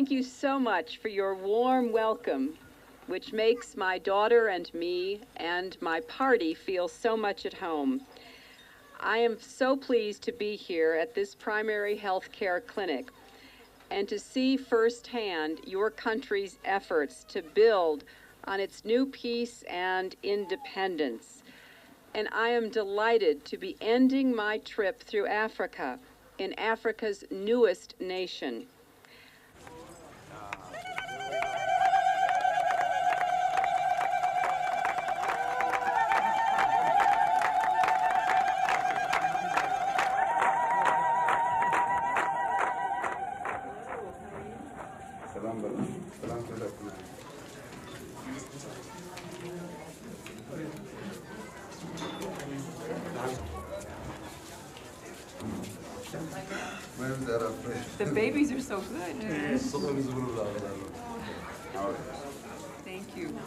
Thank you so much for your warm welcome, which makes my daughter and me and my party feel so much at home. I am so pleased to be here at this primary health care clinic and to see firsthand your country's efforts to build on its new peace and independence. And I am delighted to be ending my trip through Africa in Africa's newest nation. The babies are so good. Thank you.